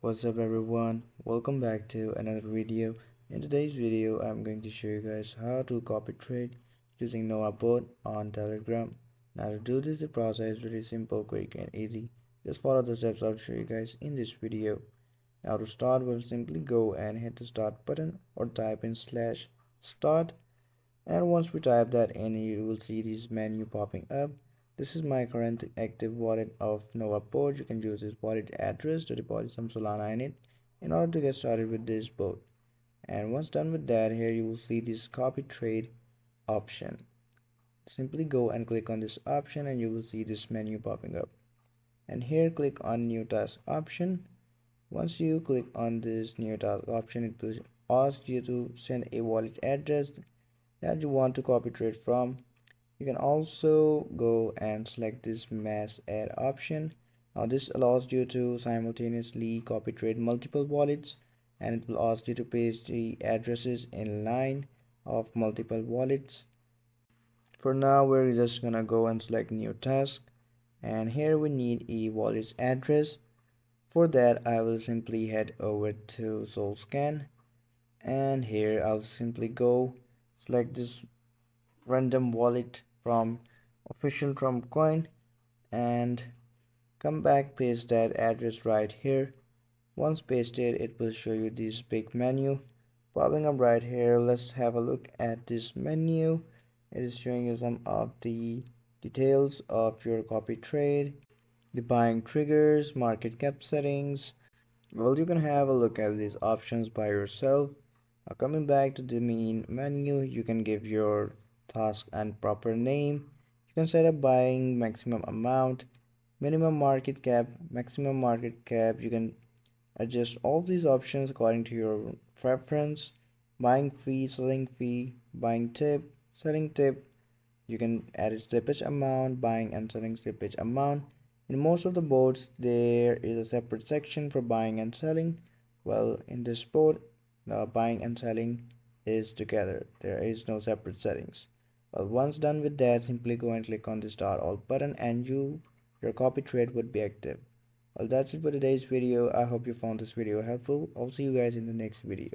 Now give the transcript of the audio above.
What's up everyone, welcome back to another video. In today's video I'm going to show you guys how to copy trade using NovaBot on Telegram. Now to do this, the process is very simple, quick and easy. Just follow the steps I'll show you guys in this video. Now to start, we'll simply go and hit the start button or type in /start, and once we type that in, you will see this menu popping up. This is my current active wallet of NovaBot. You can use this wallet address to deposit some Solana in it in order to get started with this bot. And once done with that, here you will see this copy trade option. Simply go and click on this option and you will see this menu popping up. And here click on new task option. Once you click on this new task option, it will ask you to send a wallet address that you want to copy trade from. You can also go and select this mass add option. Now this allows you to simultaneously copy trade multiple wallets, and it will ask you to paste the addresses in line of multiple wallets. For now we're just gonna go and select new task, and here we need a wallet address. For that I will simply head over to SoulScan, and here I'll simply go select this random wallet from official Trump coin and come back, paste that address right here. Once pasted, it will show you this big menu popping up right here. Let's have a look at this menu. It is showing you some of the details of your copy trade, the buying triggers, market cap settings. Well, you can have a look at these options by yourself. Coming back to the main menu, you can give your task and proper name. You can set up buying maximum amount, minimum market cap, maximum market cap. You can adjust all these options according to your preference. Buying fee, selling fee, buying tip, selling tip. You can add a slippage amount, buying and selling slippage amount. In most of the boards, there is a separate section for buying and selling. Well, in this board, the buying and selling is together. There is no separate settings. Well, once done with that, simply go and click on the start all button and your copy trade would be active. Well, that's it for today's video. I hope you found this video helpful. I'll see you guys in the next video.